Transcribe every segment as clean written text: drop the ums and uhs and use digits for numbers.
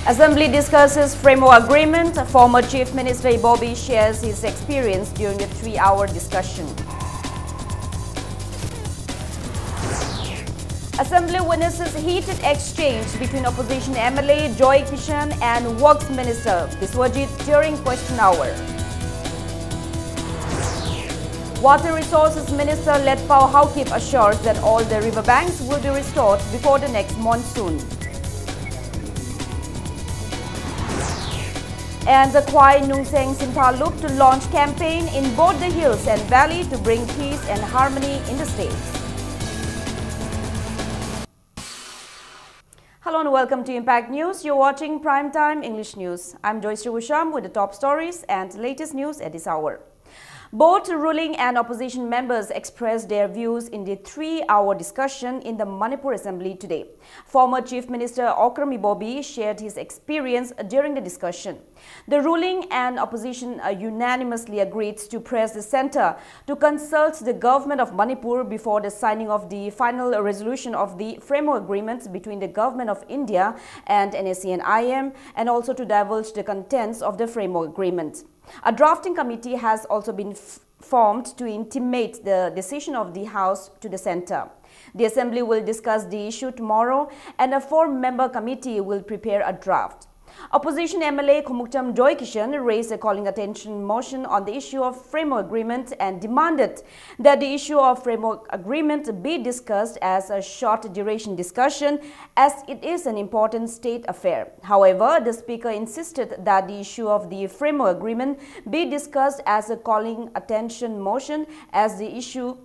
Assembly discusses framework agreement. Former Chief Minister Ibobi shares his experience during the 3-hour discussion. Assembly witnesses heated exchange between opposition MLA Joy Kishan and Works Minister Biswajit during question hour. Water Resources Minister Letpao Haukip assures that all the riverbanks will be restored before the next monsoon. And the Kwai Nung Seng Sintaluk to launch campaign in both the hills and valley to bring peace and harmony in the state. Hello and welcome to Impact News. You're watching Primetime English News. I'm Joyce Rusham with the top stories and latest news at this hour. Both ruling and opposition members expressed their views in the 3-hour discussion in the Manipur Assembly today. Former Chief Minister Okram Ibobi shared his experience during the discussion. The ruling and opposition unanimously agreed to press the centre to consult the government of Manipur before the signing of the final resolution of the framework agreements between the government of India and NSC and IM, and also to divulge the contents of the framework agreement. A drafting committee has also been formed to intimate the decision of the House to the centre. The Assembly will discuss the issue tomorrow and a 4-member committee will prepare a draft. Opposition MLA Khumuktam Joy Kishan raised a calling attention motion on the issue of framework agreement and demanded that the issue of framework agreement be discussed as a short duration discussion as it is an important state affair. However, the speaker insisted that the issue of the framework agreement be discussed as a calling attention motion as the issue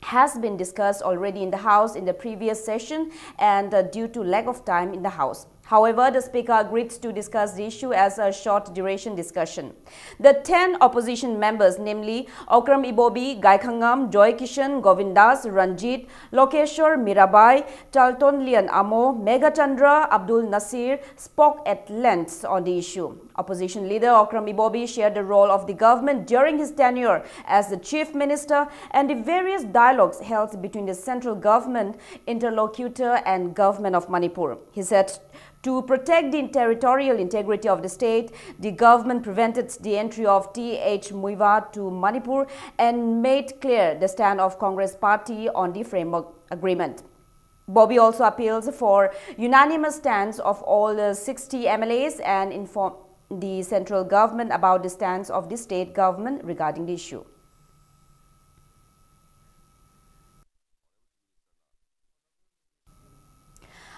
has been discussed already in the House in the previous session and due to lack of time in the House. However, the Speaker agreed to discuss the issue as a short duration discussion. The 10 opposition members, namely Okram Ibobi, Gaikhangam, Joy Kishan, Govindas, Ranjit, Lokeshwar, Mirabai, Talton Lian Amo, Megachandra, Abdul Nasir spoke at length on the issue. Opposition leader Okram Ibobi shared the role of the government during his tenure as the Chief Minister and the various dialogues held between the central government, interlocutor and government of Manipur. He said, to protect the territorial integrity of the state, the government prevented the entry of T.H. Muiwa to Manipur and made clear the stand of Congress party on the framework agreement. Bobby also appeals for unanimous stance of all the 60 MLAs and informed the central government about the stance of the state government regarding the issue.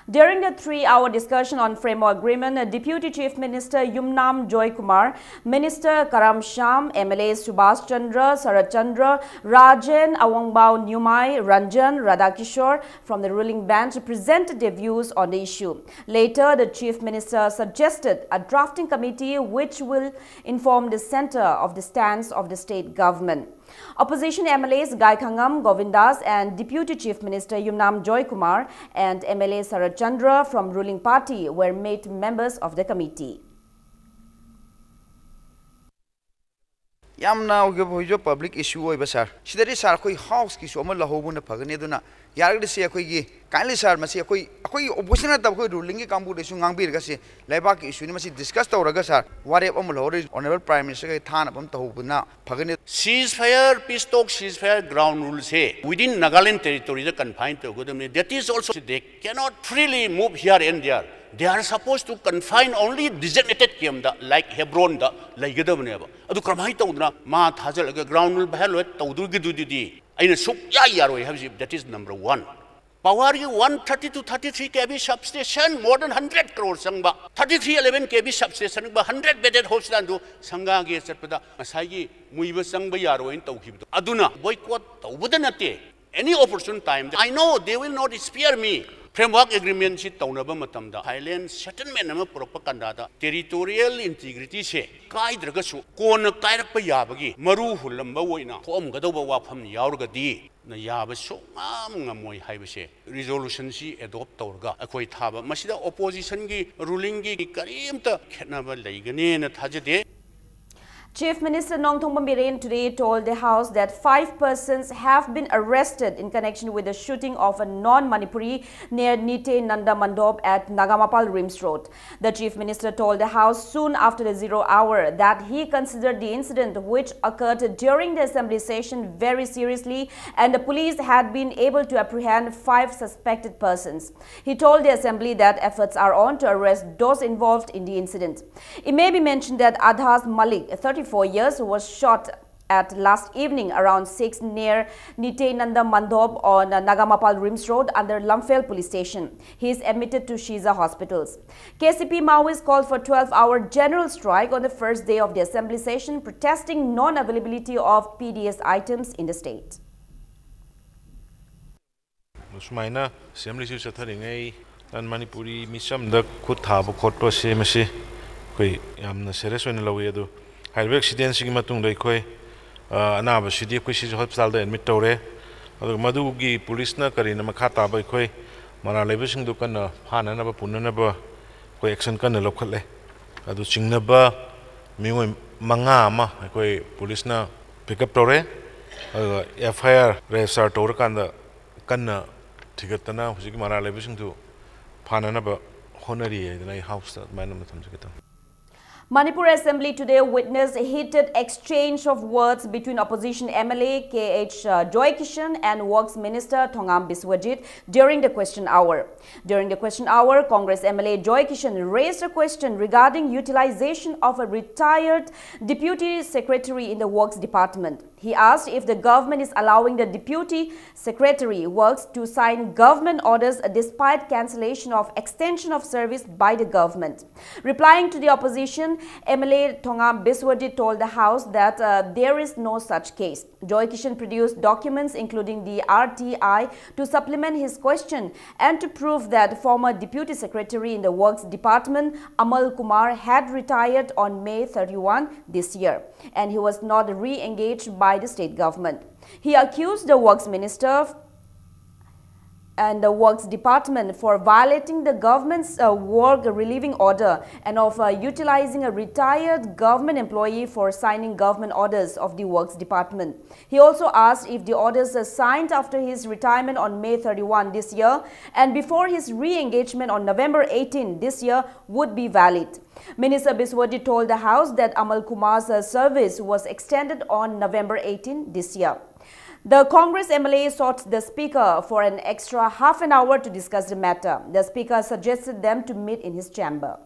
During the 3-hour discussion on framework agreement, Deputy Chief Minister Yumnam Joy Kumar, Minister Karam Sham, MLAs Subhash Chandra, Sarat Chandra, Rajan, Awongbao Nyumai, Ranjan, Radhakishore from the ruling bench presented their views on the issue. Later, the Chief Minister suggested a drafting committee which will inform the centre of the stance of the state government. Opposition MLAs Gaikhangam, Govindas and Deputy Chief Minister Yumnam Joy Kumar and MLA Sarat Chandra from ruling party were made members of the committee. Yamna hojo public issue hoiba sir sidari sir koi house ki so amal lahobuna phagane duna yaragdi se akoi gi kindly sir masi akoi opposition ta koi ruling ki kambu desu ngangbir ga se laiba ki issue ni masi discuss tawraga sir warep amal hori honorable prime minister ga thana bam tahubuna phagane ceasefire peace talk ceasefire ground rules hai within Nagaland territory the confined to godam that is also they cannot freely move here and there. They are supposed to confine only designated camp like Hebron da like gadabneba adu kramai tawdna ma thajal ground rule bahal tawdur gidudi aina suk ya yaroi have that is number 1. Power 130 to 33 kV substation more than 100 crore sangba 3311 kV substation ba 100 bedded hospital do sanga ge chatpada masai muiba sangba yaroi tawkhibdo aduna boycott tawbuda nate any opportune time I know they will not spare me. Framework agreement si taunaba matamda Thailand settlement ama purakpa kandada territorial integrity se kaidraga su kona kairakpa yabagi maru hulamba woina thom gadauba wafam yaurgadi na yaba so ngamoi haibase resolution si adopt tawrga akoi thaba masida opposition gi ruling gi karimta khetnaba leigane na thajade. Chief Minister Nongthongpam Biren today told the House that 5 persons have been arrested in connection with the shooting of a non-Manipuri near Nite Nanda Mandop at Nagamapal Rims Road. The Chief Minister told the House soon after the 0 hour that he considered the incident which occurred during the Assembly session very seriously and the police had been able to apprehend 5 suspected persons. He told the Assembly that efforts are on to arrest those involved in the incident. It may be mentioned that Adhas Malik, 34 years, was shot at last evening around 6 near Nite Nanda Mandop on Nagamapal Rims Road under Lumphel Police Station. He is admitted to Shiza hospitals. KCP Maoists called for 12-hour general strike on the first day of the Assembly session, protesting non-availability of PDS items in the state. Sumaina Assembly su chatharingai an Manipuri misam da khut thaba khotpa se mase koi yamna serious oina lawi adu highway accident sigi matung dai khoi anaba sidi koi si hospital da admit tore adu madu gi police na karina makha ta bai khoi mara lebu sing du kan phana na ba punna ba koi action kan lokhatle adu chingna ba mingoi manga ma koi police na pick up tore FIR register tore kan da kan Tigatana, who's a Mara Levision to Pananaba Honori, the house that man Manipur Assembly today witnessed a heated exchange of words between opposition MLA KH Joy Kishan and Works Minister Thongam Biswajit during the question hour. During the question hour, Congress MLA Joy Kishan raised a question regarding utilization of a retired Deputy Secretary in the Works Department. He asked if the government is allowing the Deputy Secretary Works to sign government orders despite cancellation of extension of service by the government. Replying to the opposition, MLA Thongam Biswajit told the House that there is no such case. Joy Kishan produced documents including the RTI to supplement his question and to prove that former Deputy Secretary in the Works Department, Amal Kumar, had retired on May 31 this year and he was not re-engaged by the state government. He accused the Works Minister and the Works Department for violating the government's work relieving order and of utilizing a retired government employee for signing government orders of the Works Department. He also asked if the orders signed after his retirement on May 31 this year and before his re-engagement on November 18 this year would be valid. Minister Biswajit told the House that Amal Kumar's service was extended on November 18 this year. The Congress MLA sought the Speaker for an extra half an hour to discuss the matter. The Speaker suggested them to meet in his chamber.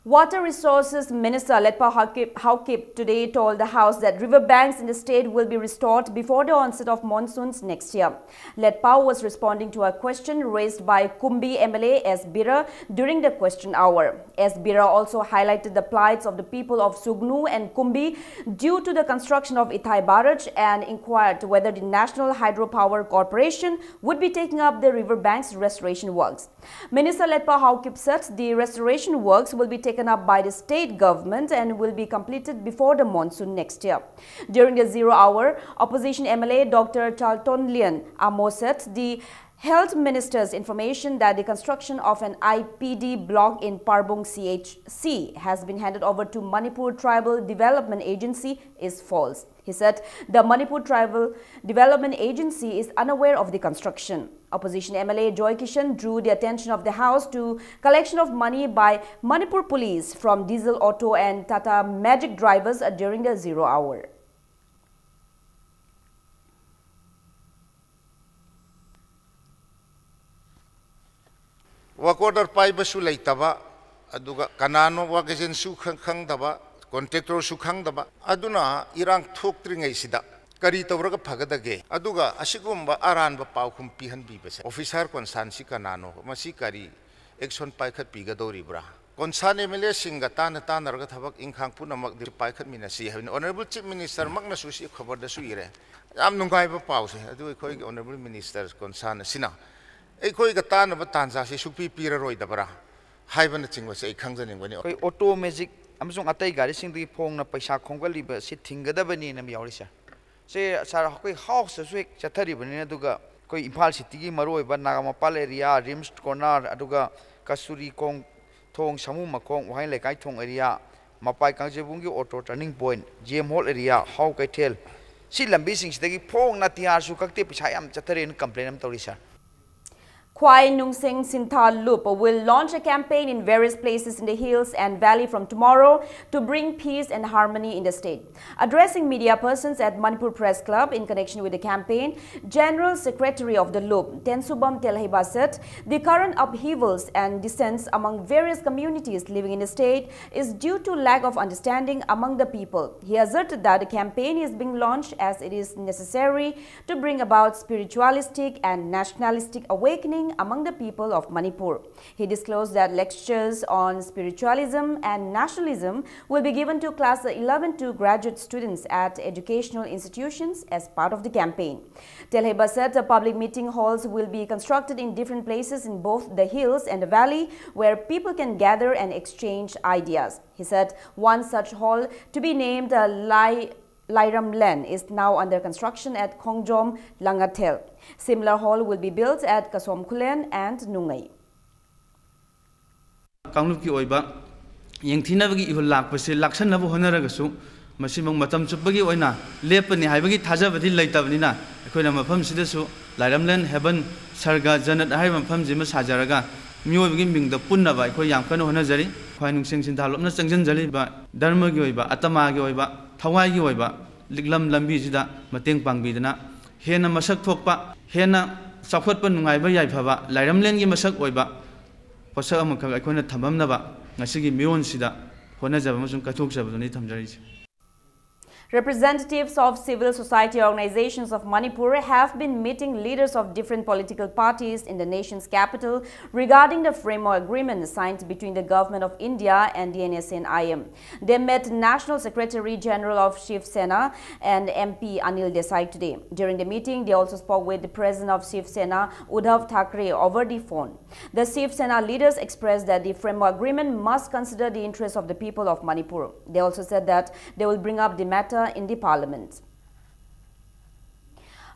Water Resources Minister Letpa Haukip today told the House that riverbanks in the state will be restored before the onset of monsoons next year. Letpa was responding to a question raised by Kumbi MLA S. Bira during the question hour. S. Bira also highlighted the plights of the people of Sugnu and Kumbi due to the construction of Ithai Barrage and inquired whether the National Hydropower Corporation would be taking up the riverbanks restoration works. Minister Letpa Haukip said the restoration works will be taken up by the state government and will be completed before the monsoon next year. During the 0 hour, opposition MLA Dr. Chaltonlian Amo said the Health Minister's information that the construction of an IPD block in Parbung CHC has been handed over to Manipur Tribal Development Agency is false. He said the Manipur Tribal Development Agency is unaware of the construction. Opposition MLA Joy Kishan drew the attention of the House to collection of money by Manipur Police from diesel auto and Tata Magic drivers during the 0 hour. Wakoder pai basu leitaba aduga kanano wakajen su khang daba contractor su khang daba aduna irang thoktringai sida kari tawraga phagadage aduga asigumba aranba paukhum pihan bi bese officer konsan si kanano masi kari action paikhat piga doribra konsan MLA singa tan narga thabak ingkhang punamak dir paikhat minasi havin honorable chief minister makna su si khabar da su ire am nungai ba pause adu khoi honorable minister konsan sina Koi gatan of Tanza, Supi Pira Roidabra, Hyban was a Kangan. Auto magic, Amazon Atay garrison the Pong Paisa Congali, but sitting Gadabani and Miorisa. Say Sarah House, a sweet Chatari Beneduga, koi Imphal city gi maroi ba Nagamapal area Rims corner aduga Kasuri kong thong samu makong wahai lekai thong area mapai kangjebung gi auto turning point GM hall area how kaitel si lambi sing sidagi phong na tiar su kakte pisai am chatharen complain am tori sir. Kwai Nung Sing Sinthal Loop will launch a campaign in various places in the hills and valley from tomorrow to bring peace and harmony in the state. Addressing media persons at Manipur Press Club in connection with the campaign, General Secretary of the Loop, Tensubam Telheba said the current upheavals and dissents among various communities living in the state is due to lack of understanding among the people. He asserted that the campaign is being launched as it is necessary to bring about spiritualistic and nationalistic awakening among the people of Manipur. He disclosed that lectures on spiritualism and nationalism will be given to class 11 to graduate students at educational institutions as part of the campaign. Telheba said the public meeting halls will be constructed in different places in both the hills and the valley where people can gather and exchange ideas. He said one such hall, to be named Lairam Len, is now under construction at Kongjom Langatel. Similar hall will be built at Kasom Kulen and Nungai. Kanglup ki oiba yengthinabagi ihul lakpase laksannabu honaragasu masimang matam chupagi oina lepani haibagi thajabadi leitabnina akoina mafam sidasu Lairam Len Heaven Sarga Janat haiba mafam jima sajaraga miyobagi mingda punnaba akoi yamkana honajari Kwai Nung Sing Sinthalopna changjanjali ba dharma gi oiba atama gi oiba thawai gi oiba liklam lambi sida mateng pangbidana hena masak thokpa hena sakhotpa nungaiba yaifaba Lairam Len gi masak oiba posak amakha akoina thamamnaba ngasigi mion sida honajaba masung kathokjabaduni thamjari. Representatives of civil society organizations of Manipur have been meeting leaders of different political parties in the nation's capital regarding the framework agreement signed between the Government of India and the NSNIM. They met National Secretary General of Shiv Sena and MP Anil Desai today. During the meeting, they also spoke with the President of Shiv Sena, Uddhav Thackeray, over the phone. The Shiv Sena leaders expressed that the framework agreement must consider the interests of the people of Manipur. They also said that they will bring up the matter in the parliament.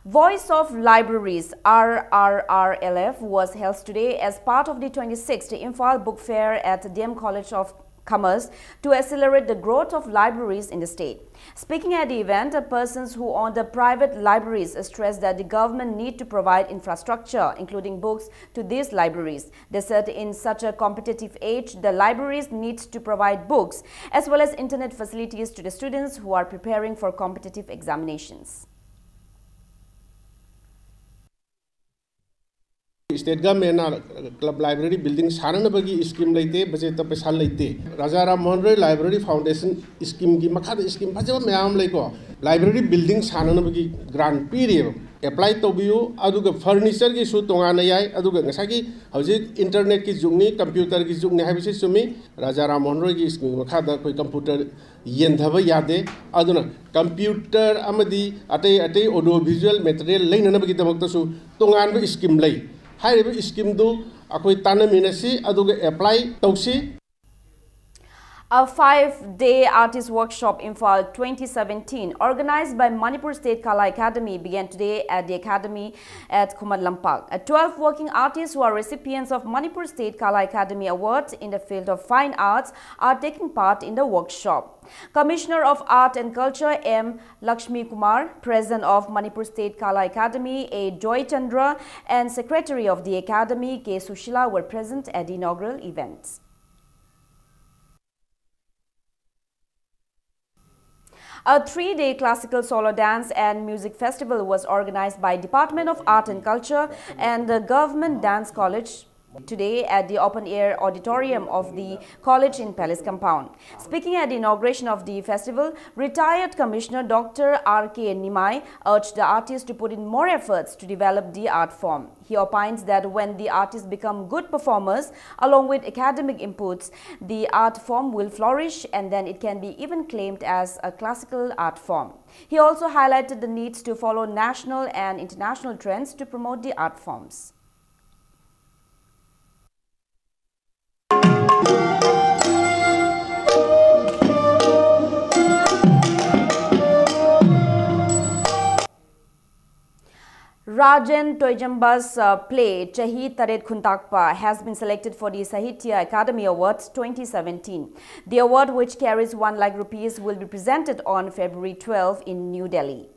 Voice of Libraries RRRLF was held today as part of the 26th Imphal Book Fair at DM College of Commerce to accelerate the growth of libraries in the state. Speaking at the event, persons who own the private libraries stressed that the government need to provide infrastructure, including books, to these libraries. They said in such a competitive age, the libraries need to provide books as well as internet facilities to the students who are preparing for competitive examinations. State government club library building sananabagi scheme leite budget paisa leite Raja Ram Mohan Roy Library Foundation scheme gi makhada scheme phajaba mayam leiko library building sananabagi grant period apply to biu aduga furniture gi su tongana yai aduga ngasagi hojik internet ki jugni computer gi jugni habisi sumi Raja Ram Mohan Roy gi scheme makhada koi computer yendhaba yade aduna computer amadi atei audio visual material leinanabagi damakta su tongan scheme lei High scheme do akoi tanaminasi aduga apply tausi. A 5-day artist workshop Imphal 2017 organized by Manipur State Kala Academy began today at the academy at Kumadlampak. 12 working artists who are recipients of Manipur State Kala Academy Award in the field of fine arts are taking part in the workshop. Commissioner of Art and Culture M. Lakshmi Kumar, President of Manipur State Kala Academy A. Joy Chandra and Secretary of the Academy K. Sushila were present at the inaugural event. A 3-day classical solo dance and music festival was organized by Department of Art and Culture and the Government Dance College today at the open-air auditorium of the college in Palace Compound. Speaking at the inauguration of the festival, retired Commissioner Dr. R.K. Nimai urged the artists to put in more efforts to develop the art form. He opines that when the artists become good performers, along with academic inputs, the art form will flourish and then it can be even claimed as a classical art form. He also highlighted the needs to follow national and international trends to promote the art forms. Rajan Toijamba's play Chahi Taret Khuntakpa has been selected for the Sahitya Academy Awards 2017. The award, which carries 1 lakh rupees, will be presented on February 12 in New Delhi.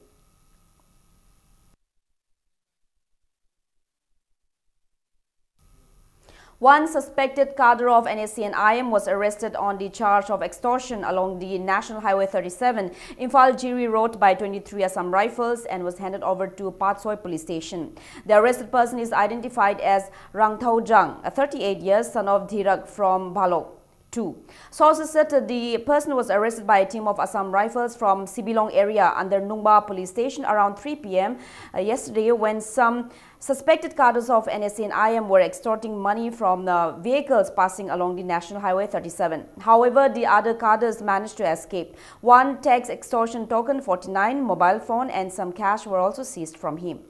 One suspected cadre of NSCN-IM was arrested on the charge of extortion along the National Highway 37, Imphal Jiri Road by 23 Assam Rifles and was handed over to Patsoi Police Station. The arrested person is identified as Rangthau Jang, a 38 years son of Dhirak from Bhalok. 2. Sources said the person was arrested by a team of Assam Rifles from Sibilong area under Nungba Police Station around 3 p.m. Yesterday, when some suspected cadres of NSCN-IM were extorting money from the vehicles passing along the National Highway 37. However, the other cadres managed to escape. One tax extortion token, 49, mobile phone and some cash were also seized from him.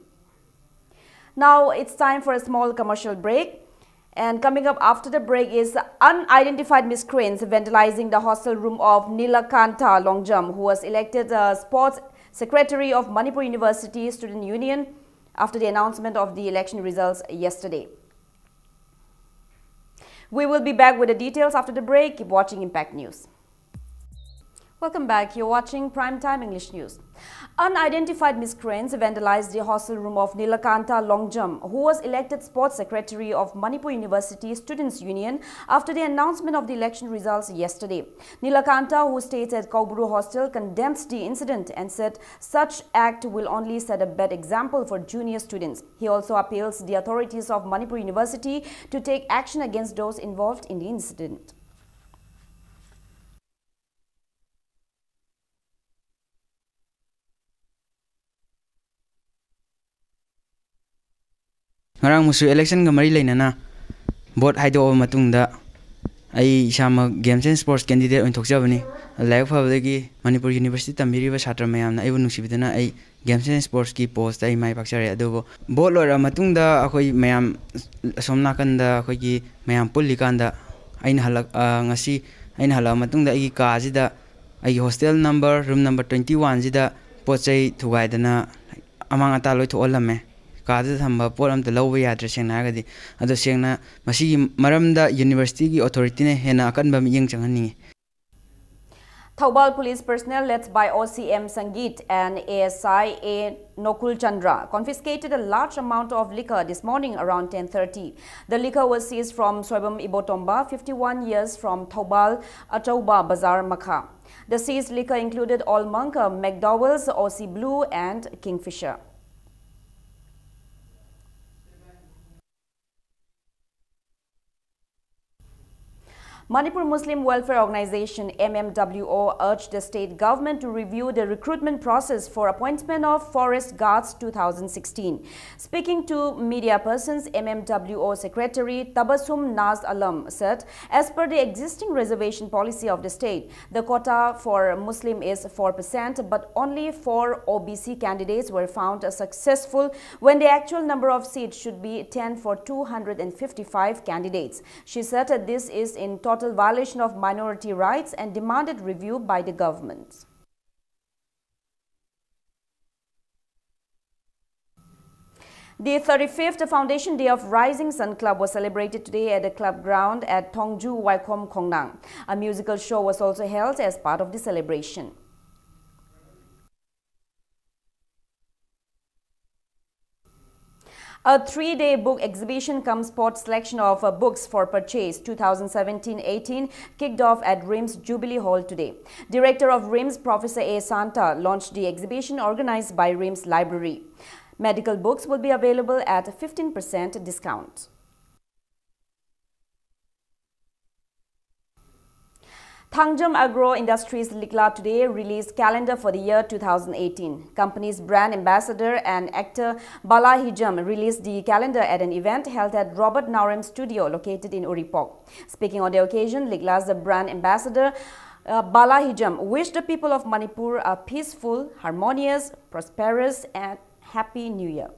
Now it's time for a small commercial break. And coming up after the break is unidentified miscreants vandalizing the hostel room of Nilakanta Longjam, who was elected Sports Secretary of Manipur University Student Union after the announcement of the election results yesterday. We will be back with the details after the break. Keep watching Impact News. Welcome back. You're watching Primetime English News. Unidentified miscreants vandalized the hostel room of Nilakanta Longjam, who was elected Sports Secretary of Manipur University Students Union after the announcement of the election results yesterday. Nilakanta, who stays at Kauburu Hostel, condemns the incident and said such act will only set a bad example for junior students. He also appeals the authorities of Manipur University to take action against those involved in the incident. ngarang musu election ga mari leinana vote haido matungda ai isama games and sports candidate oin thokjabani laik phabadagi Manipur University tamiri ba chhatra mayamna ai bunusibidana ai games and sports ki post ai mai pakchare adubo vote lora matungda akoi mayam somna kanda akoi ki mayam pullikanda aina halak ngasi aina hala matungda ai ka jida ai hostel number room number 21 jida pochai thugaidana amang ata loi tholame Kaada thamba poram te lawa yadra sengna agadi ado sengna masigi maramda university ki authority ne hena akanba miyeng changani. Thaubal police personnel led by OCM Sangeet and ASI A Nokul Chandra confiscated a large amount of liquor this morning around 10:30. The liquor was seized from Soibam Ibotomba, 51 years, from Thaubal Achauba Bazar Makha. The seized liquor included all Monka, McDowell's, OC Blue and Kingfisher. Manipur Muslim Welfare Organization MMWO urged the state government to review the recruitment process for appointment of Forest Guards 2016. Speaking to media persons, MMWO Secretary Tabassum Naz Alam said, as per the existing reservation policy of the state, the quota for Muslim is 4%, but only 4 OBC candidates were found successful when the actual number of seats should be 10 for 255 candidates. She said that this is in total violation of minority rights and demanded review by the government. The 35th Foundation Day of Rising Sun Club was celebrated today at the club ground at Thongju, Waikhom, Khongnang. A musical show was also held as part of the celebration. A 3-day book exhibition cum spot selection of books for purchase 2017-18 kicked off at RIMS Jubilee Hall today. Director of RIMS, Professor A. Santa, launched the exhibition organized by RIMS Library. Medical books will be available at 15% discount. Thangjam Agro Industries Likla today released calendar for the year 2018. Company's brand ambassador and actor Bala Hijam released the calendar at an event held at Robert Naurem Studio located in Uripok. Speaking on the occasion, Likla's brand ambassador Bala Hijam wished the people of Manipur a peaceful, harmonious, prosperous and happy New Year.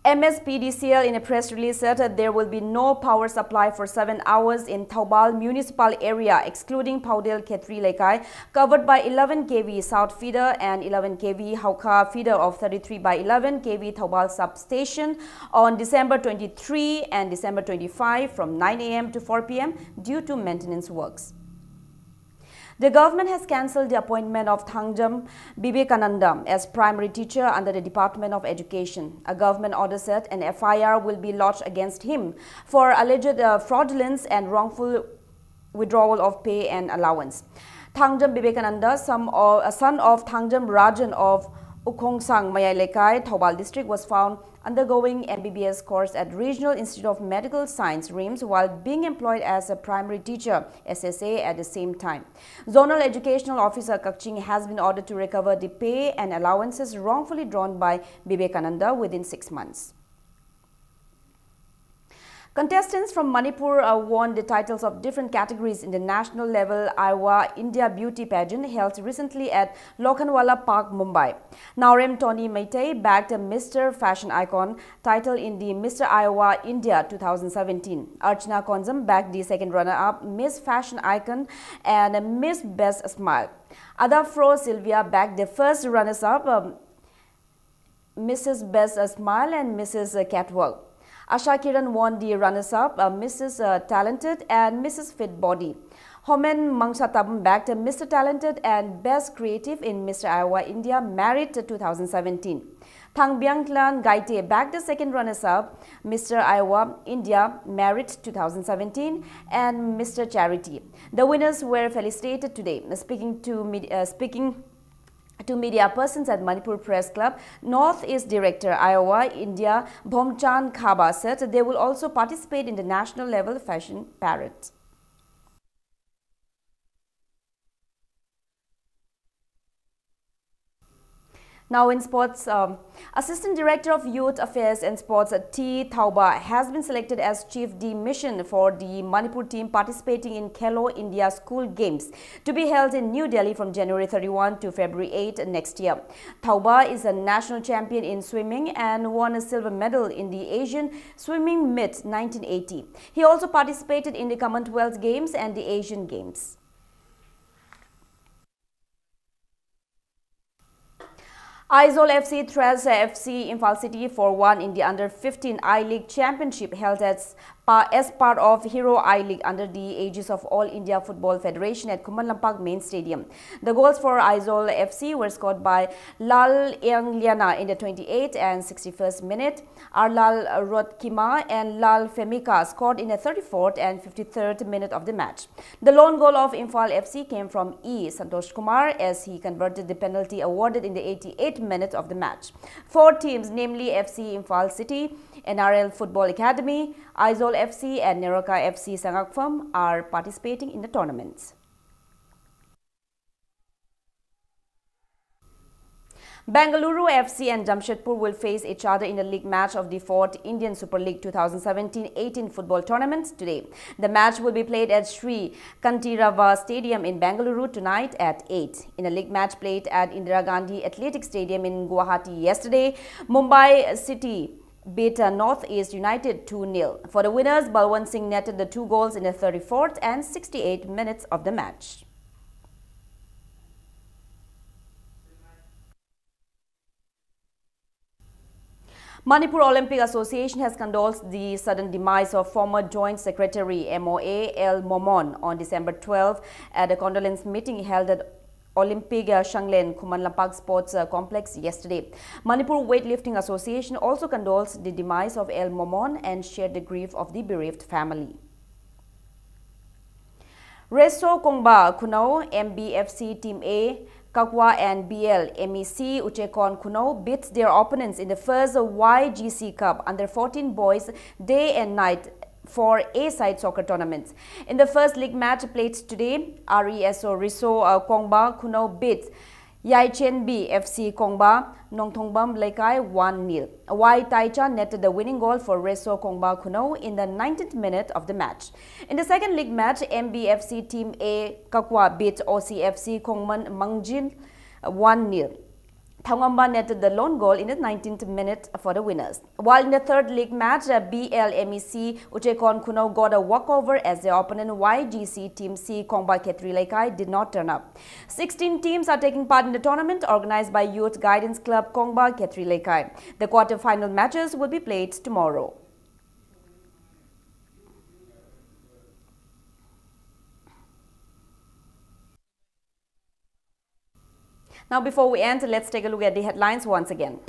MSPDCL in a press release said that there will be no power supply for 7 hours in Thaubal municipal area, excluding Paudel Khetri Lekai, covered by 11 kV South feeder and 11 kV Hauka feeder of 33 by 11 kV Thaubal substation on December 23 and December 25 from 9 a.m. to 4 p.m. due to maintenance works. The government has cancelled the appointment of Thangjam Bibekananda as primary teacher under the Department of Education. A government order said an FIR will be lodged against him for alleged fraudulence and wrongful withdrawal of pay and allowance. Thangjam Bibekananda, son of Thangjam Rajan of Ukhongsang Mayai Lekai, Thaubal district, was found undergoing MBBS course at Regional Institute of Medical Science RIMS while being employed as a primary teacher SSA at the same time. Zonal Educational Officer Kakching has been ordered to recover the pay and allowances wrongfully drawn by Bibekananda within 6 months. Contestants from Manipur won the titles of different categories in the national level Iowa India Beauty Pageant held recently at Lokhandwala Park, Mumbai. Naurem Tony Meitei bagged a Mr. Fashion Icon title in the Mr. Iowa India 2017. Archana Konzam bagged the second runner-up Miss Fashion Icon and Miss Best Smile. Adafro Sylvia bagged the first runners-up Mrs. Best Smile and Mrs. Catwalk. Asha Kiran won the runners-up, Mrs. Talented and Mrs. Fit Body. Homen Mangsatabam bagged Mr. Talented and Best Creative in Mr. Iowa India Merit 2017. Thangbyang Klan Gaite bagged the second runners-up, Mr. Iowa India Merit 2017 and Mr. Charity. The winners were felicitated today. Speaking to media persons at Manipur Press Club, Northeast Director Iowa India Bhomchan Khaba said they will also participate in the national level fashion parade. Now in sports, Assistant Director of Youth Affairs and Sports T. Thauba has been selected as Chief de Mission for the Manipur team participating in Khelo India School Games to be held in New Delhi from January 31 to February 8 next year. Thauba is a national champion in swimming and won a silver medal in the Asian Swimming Meet 1980. He also participated in the Commonwealth Games and the Asian Games. Aizawl FC thrashed FC Imphal City 4-1 in the Under-15 I-League Championship held as part of Hero I-League under the aegis of All India Football Federation at Kuman Lampak Main Stadium. The goals for Aizawl FC were scored by Lal Yang Liana in the 28th and 61st minute. Arlal Rotkima and Lal Femika scored in the 34th and 53rd minute of the match. The lone goal of Imphal FC came from E. Santosh Kumar as he converted the penalty awarded in the 88th minute of the match. 4 teams, namely FC Imphal City, NRL Football Academy, Aizawl FC and Neroka FC Sangakpham are participating in the tournaments. Bengaluru FC and Jamshedpur will face each other in the league match of the 4th Indian Super League 2017-18 football tournament today. The match will be played at Sri Kantirava Stadium in Bengaluru tonight at 8. In a league match played at Indira Gandhi Athletic Stadium in Guwahati yesterday, Mumbai City beat Northeast United 2-0. For the winners, Balwant Singh netted the 2 goals in the 34th and 68th minutes of the match. Manipur Olympic Association has condoled the sudden demise of former Joint Secretary MOA L. Momon on December 12 at a condolence meeting held at Olympic Shanglen Kuman Lampak Sports Complex yesterday. Manipur Weightlifting Association also condoles the demise of L. Momon and shared the grief of the bereaved family. Reso Kongba Kunau MBFC Team A, Kakwa and BL MEC Uchekon Kunau beat their opponents in the first YGC Cup under 14 boys day and night for A-side soccer tournaments. In the first league match played today, RESO Riso Kongba Kunau beat Yaichen B FC Kongba Nongthongbam Lekai 1-0. Y Taicha netted the winning goal for Reso Kongba Kunau in the 19th minute of the match. In the second league match, MBFC Team A Kakwa beat OCFC Kongman Mangjin 1-0. Thongamba netted the lone goal in the 19th minute for the winners. While in the third league match, BLMEC Uchekon Kunau got a walkover as their opponent YGC Team C Kongba Khetri Laikai did not turn up. 16 teams are taking part in the tournament organized by Youth Guidance Club Kongba Khetri Laikai. The quarter-final matches will be played tomorrow. Now, before we end, let's take a look at the headlines once again.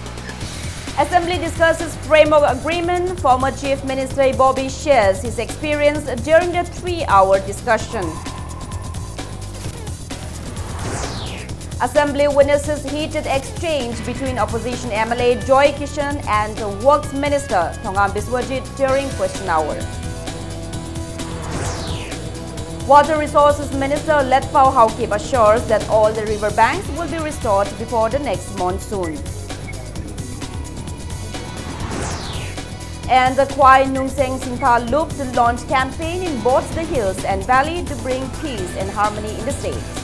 Assembly discusses framework agreement. Former Chief Minister Bobby shares his experience during the 3-hour discussion. Assembly witnesses heated exchange between opposition MLA Joy Kishan and Works Minister Thongam Biswajit during question hour. Water Resources Minister Letpao Haukip assures that all the river banks will be restored before the next monsoon. And the Kwai Nung Seng Singpa Loop to launch campaign in both the hills and valley to bring peace and harmony in the state.